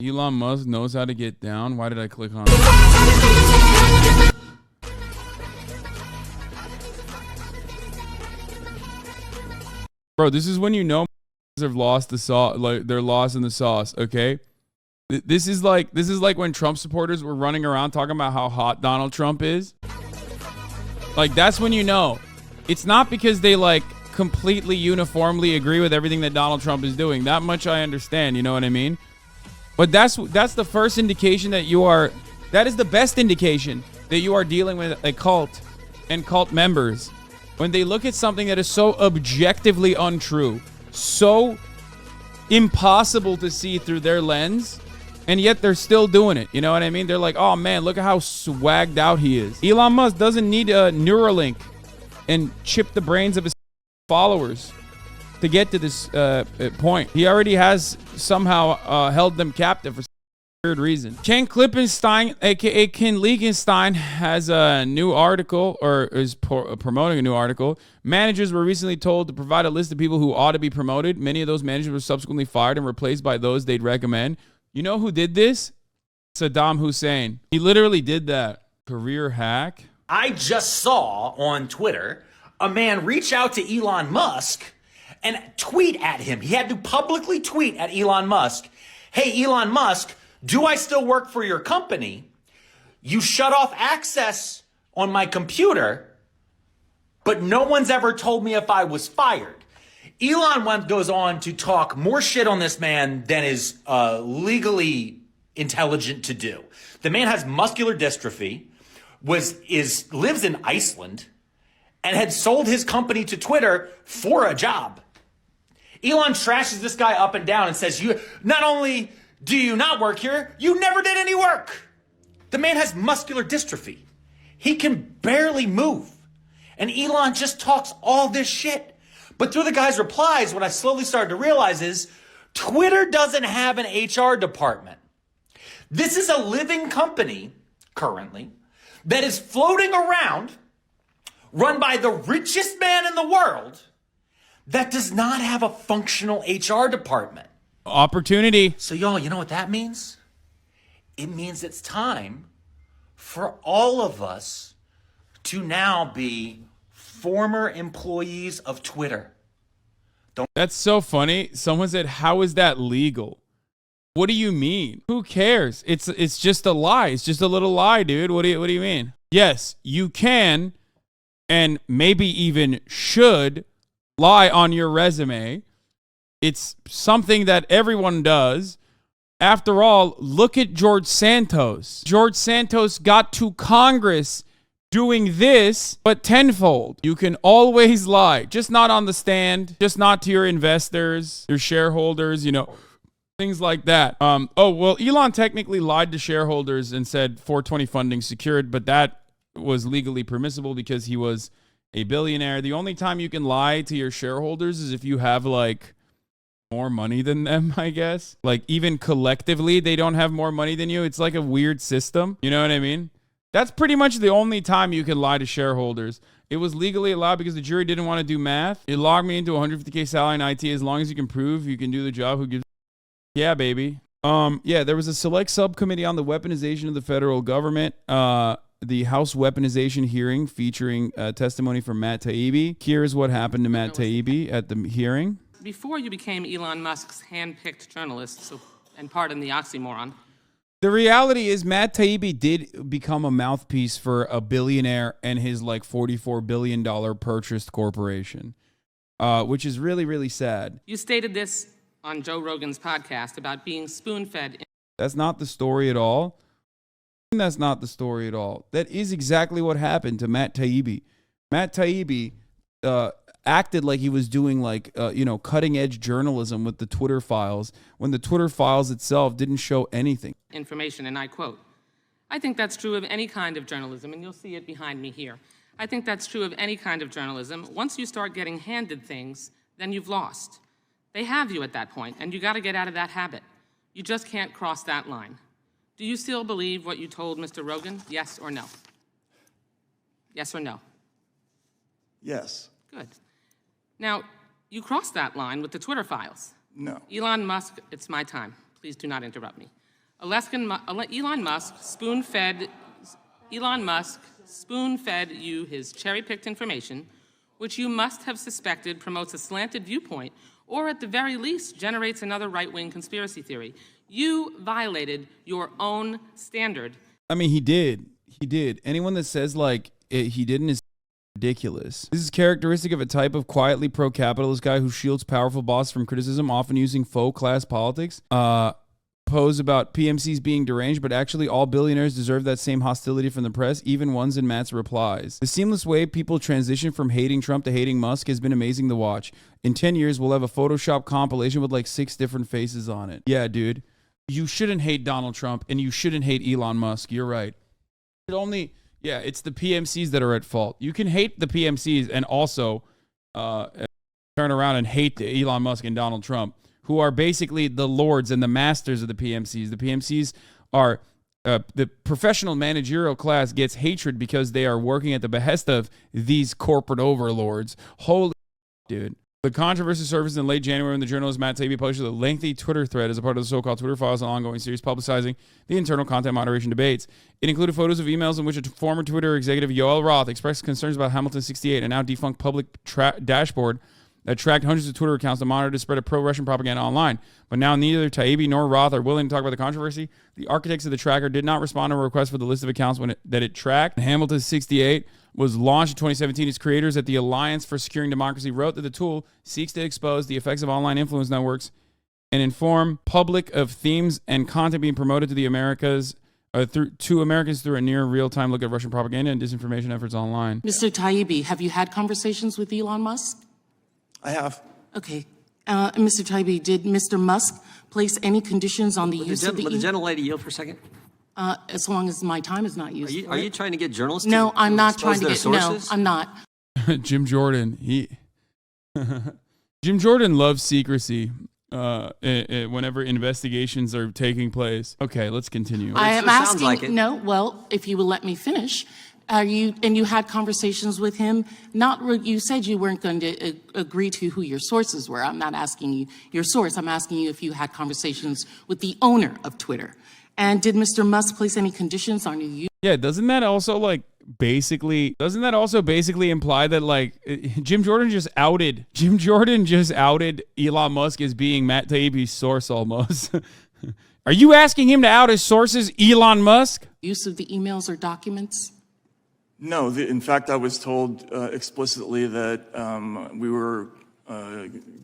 Elon Musk knows how to get down. Why did I click on it? Bro, this is when you know have lost the sauce, like they're lost in the sauce, okay? This is like when Trump supporters were running around talking about how hot Donald Trump is. Like, that's when you know. It's not because they like completely uniformly agree with everything that Donald Trump is doing. That much I understand, you know what I mean? But that's the first indication that that is the best indication that you are dealing with a cult and cult members. When they look at something that is so objectively untrue, so impossible to see through their lens, and yet they're still doing it. You know what I mean? They're like, oh man, look at how swagged out he is. Elon Musk doesn't need a Neuralink and chip the brains of his followers to get to this point. He already has somehow held them captive for some weird reason. Ken Klippenstein, aka Ken Legenstein, has a new article, or is promoting a new article. Managers were recently told to provide a list of people who ought to be promoted. Many of those managers were subsequently fired and replaced by those they'd recommend. You know who did this? Saddam Hussein. He literally did that. Career hack. I just saw on Twitter a man reach out to Elon Musk and tweet at him. He had to publicly tweet at Elon Musk, hey, Elon Musk, do I still work for your company? You shut off access on my computer, but no one's ever told me if I was fired. Elon goes on to talk more shit on this man than is legally intelligent to do. The man has muscular dystrophy, lives in Iceland, and had sold his company to Twitter for a job. Elon trashes this guy up and down and says, "You not only do you not work here, you never did any work." The man has muscular dystrophy. He can barely move. And Elon just talks all this shit. But through the guy's replies, what I slowly started to realize is Twitter doesn't have an HR department. This is a living company currently that is floating around, run by the richest man in the world, that does not have a functional HR department. Opportunity. So y'all, you know what that means? It means it's time for all of us to now be former employees of Twitter. That's so funny. Someone said, how is that legal? What do you mean? Who cares? It's just a lie. It's just a little lie, dude. What do you mean? Yes, you can and maybe even should lie on your resume. It's something that everyone does. After all, look at George Santos. George Santos got to Congress doing this, but tenfold. You can always lie, just not on the stand, just not to your investors, your shareholders, you know, things like that. Oh, well, Elon technically lied to shareholders and said 420 funding secured, but that was legally permissible because he was a billionaire. The only time you can lie to your shareholders is if you have like more money than them, I guess. Like even collectively, they don't have more money than you. It's like a weird system. You know what I mean? That's pretty much the only time you can lie to shareholders. It was legally allowed because the jury didn't want to do math. It logged me into $150K salary in IT. As long as you can prove you can do the job, who gives? Yeah, baby. Yeah, there was a select subcommittee on the weaponization of the federal government. The House weaponization hearing featuring testimony from Matt Taibbi. Here's what happened to Matt Taibbi at the hearing. Before you became Elon Musk's hand-picked journalist, and pardon the oxymoron. The reality is Matt Taibbi did become a mouthpiece for a billionaire and his like $44 billion purchased corporation, which is really, really sad. You stated this on Joe Rogan's podcast about being spoon-fed. That's not the story at all. That's not the story at all. That is exactly what happened to Matt Taibbi. Matt Taibbi acted like he was doing like, cutting edge journalism with the Twitter files when the Twitter files itself didn't show anything. Information, and I quote, "I think that's true of any kind of journalism," and you'll see it behind me here. "I think that's true of any kind of journalism. Once you start getting handed things, then you've lost. They have you at that point, and you got to get out of that habit. You just can't cross that line. Do you still believe what you told Mr. Rogan? Yes or no? Yes or no?" Yes. Good. Now, you crossed that line with the Twitter files. No. Elon Musk, it's my time. Please do not interrupt me. Elon Musk spoon-fed you his cherry-picked information, which you must have suspected promotes a slanted viewpoint, or at the very least generates another right-wing conspiracy theory. You violated your own standard. I mean, he did. He did. Anyone that says like he didn't is ridiculous. This is characteristic of a type of quietly pro-capitalist guy who shields powerful bosses from criticism, often using faux class politics. Pose about PMCs being deranged, but actually all billionaires deserve that same hostility from the press, even ones in Matt's replies. The seamless way people transition from hating Trump to hating Musk has been amazing to watch. In 10 years, we'll have a Photoshop compilation with like 6 different faces on it. Yeah, dude. You shouldn't hate Donald Trump, and you shouldn't hate Elon Musk. You're right. It's the PMCs that are at fault. You can hate the PMCs and also turn around and hate Elon Musk and Donald Trump, who are basically the lords and the masters of the PMCs. The PMCs are the professional managerial class gets hatred because they are working at the behest of these corporate overlords. Holy dude. The controversy surfaced in late January when the journalist Matt Taibbi posted a lengthy Twitter thread as a part of the so-called Twitter Files, an ongoing series publicizing the internal content moderation debates. It included photos of emails in which a former Twitter executive, Yoel Roth, expressed concerns about Hamilton 68, a now defunct public dashboard that tracked hundreds of Twitter accounts to monitor the spread of pro-Russian propaganda online. But now neither Taibbi nor Roth are willing to talk about the controversy. The architects of the tracker did not respond to a request for the list of accounts that it tracked. Hamilton 68 was launched in 2017. Its creators at the Alliance for Securing Democracy wrote that the tool seeks to expose the effects of online influence networks and inform public of themes and content being promoted to the Americas through a near real-time look at Russian propaganda and disinformation efforts online. Mr. Taibbi, have you had conversations with Elon Musk? I have. Okay. Mr. Taibbi, did Mr. Musk place any conditions on the use of the... Would the gentlelady yield for a second? As long as my time is not used. Are you trying to get journalists to No, I'm not trying to expose get... their No, sources? I'm not. Jim Jordan, Jim Jordan loves secrecy whenever investigations are taking place. Okay, let's continue. I am sure sounds asking... like it. No, well, if you will let me finish. You had conversations with him. You said you weren't going to agree to who your sources were. I'm not asking you your source. I'm asking you if you had conversations with the owner of Twitter. And did Mr. Musk place any conditions on you? Yeah, doesn't that also basically imply that Jim Jordan just outed Elon Musk as being Matt Taibbi's source almost? Are you asking him to out his sources, Elon Musk? Use of the emails or documents? No, in fact, I was told explicitly that we were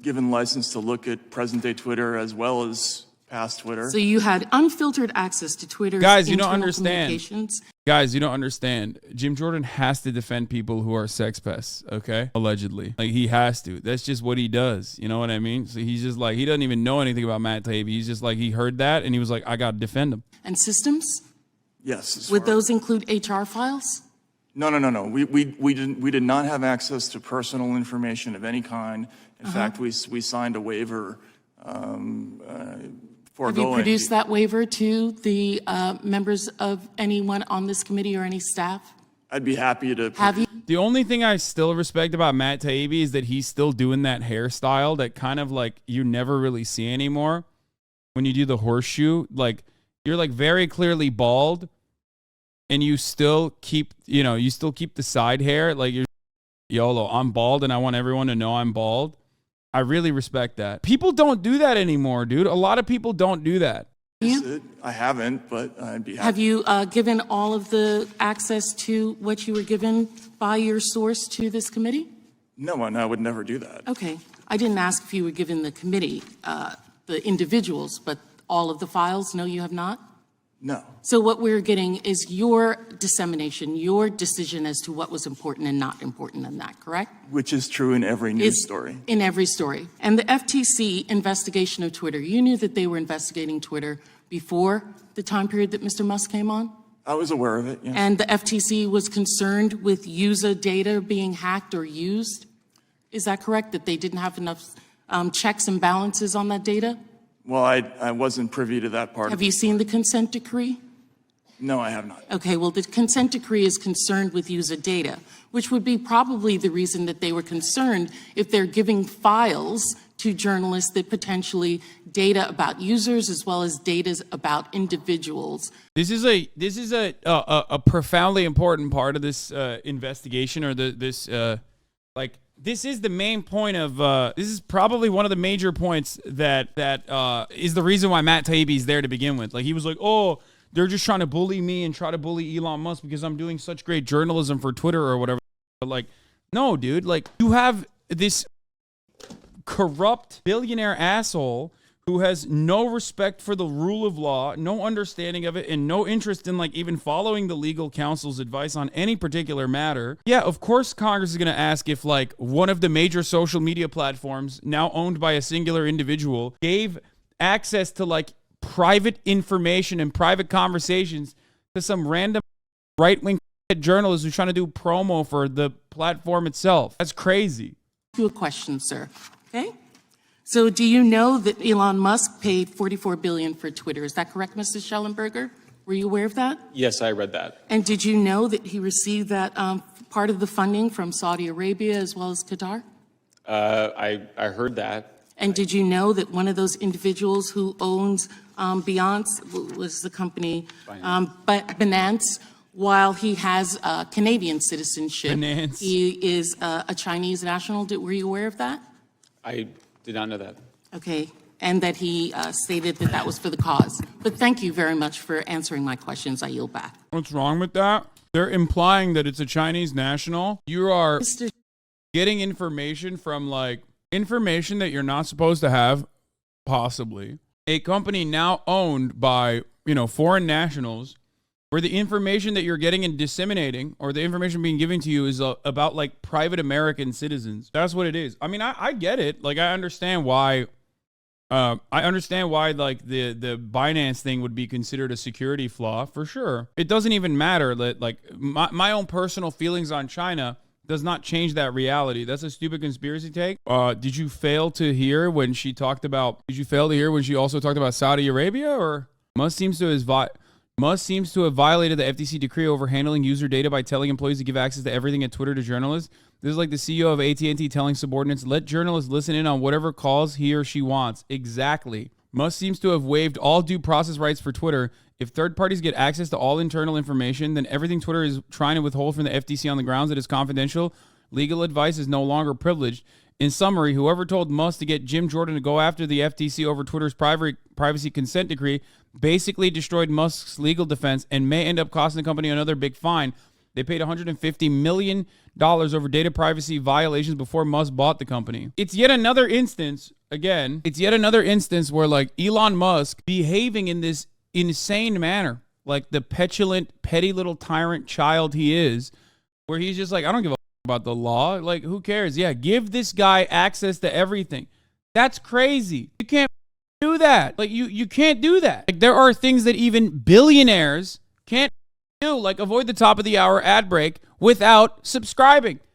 given license to look at present-day Twitter as well as past Twitter. So you had unfiltered access to Twitter's Guys, you don't internal understand. communications? Guys, you don't understand. Jim Jordan has to defend people who are sex pests, okay? Allegedly. He has to. That's just what he does. You know what I mean? So he's just he doesn't even know anything about Matt Taibbi. He's just he heard that and he was like, I got to defend him. And systems? Yes. Would those include HR files? No. We did not have access to personal information of any kind. In fact, we signed a waiver Have you produced that waiver to the members of anyone on this committee or any staff? I'd be happy to. Have you? The only thing I still respect about Matt Taibbi is that he's still doing that hairstyle that kind of you never really see anymore. When you do the horseshoe, you're very clearly bald and you still keep, the side hair. You're YOLO, I'm bald and I want everyone to know I'm bald. I really respect that. People don't do that anymore, dude. A lot of people don't do that. I haven't, but I'd be happy. Have you given all of the access to what you were given by your source to this committee? No, and I would never do that. Okay. I didn't ask if you were given the committee, the individuals, but all of the files? No, you have not? No. So what we're getting is your dissemination, your decision as to what was important and not important in that, correct? Which is true in every news story. In every story. And the FTC investigation of Twitter, you knew that they were investigating Twitter before the time period that Mr. Musk came on? I was aware of it, yes. And the FTC was concerned with user data being hacked or used? Is that correct, that they didn't have enough checks and balances on that data? Well, I wasn't privy to that part. Have you seen the consent decree? No, I have not. Okay, well, the consent decree is concerned with user data, which would be probably the reason that they were concerned if they're giving files to journalists that potentially data about users as well as data about individuals. This is a profoundly important part of this investigation, or this is the main point of this is probably one of the major points that is the reason why Matt Taibbi is there to begin with. Like, he was like, oh, they're just trying to bully me and try to bully Elon Musk because I'm doing such great journalism for Twitter or whatever. But like, no, dude, like, you have this corrupt billionaire asshole who has no respect for the rule of law, no understanding of it, and no interest in like even following the legal counsel's advice on any particular matter. Yeah, of course Congress is going to ask if like one of the major social media platforms, now owned by a singular individual, gave access to like private information and private conversations to some random right-wing journalist who's trying to do promo for the platform itself. That's crazy. You a question, sir. Okay. So do you know that Elon Musk paid $44 billion for Twitter? Is that correct, Mr. Schellenberger? Were you aware of that? Yes, I read that. And did you know that he received that part of the funding from Saudi Arabia as well as Qatar? I heard that. And did you know that one of those individuals who owns Binance was the company Binance, while he has Canadian citizenship, Binance. He is a Chinese national. Were you aware of that? I did not know that. Okay, and that he stated that that was for the cause. But thank you very much for answering my questions. I yield back. What's wrong with that? They're implying that it's a Chinese national. You are getting information from like information that you're not supposed to have, possibly. A company now owned by, foreign nationals, where the information that you're getting and disseminating, or the information being given to you, is about like private American citizens. That's what it is. I mean, I get it. Like, I understand why. Like the Binance thing would be considered a security flaw for sure. It doesn't even matter that like my own personal feelings on China does not change that reality. That's a stupid conspiracy take. Did you fail to hear when she also talked about Saudi Arabia? Or Musk seems to have violated the FTC decree over handling user data by telling employees to give access to everything at Twitter to journalists. This is like the CEO of AT&T telling subordinates, let journalists listen in on whatever calls he or she wants. Exactly. Musk seems to have waived all due process rights for Twitter. If third parties get access to all internal information, then everything Twitter is trying to withhold from the FTC on the grounds that it's confidential, legal advice is no longer privileged. In summary, whoever told Musk to get Jim Jordan to go after the FTC over Twitter's privacy consent decree basically destroyed Musk's legal defense and may end up costing the company another big fine. They paid $150 million over data privacy violations before Musk bought the company. It's yet another instance, where like Elon Musk behaving in this insane manner, like the petulant, petty little tyrant child he is, where he's just like, I don't give a about the law. Like, who cares? Yeah, give this guy access to everything. That's crazy. You can't do that. Like, you can't do that. Like, there are things that even billionaires can't do, like avoid the top of the hour ad break without subscribing.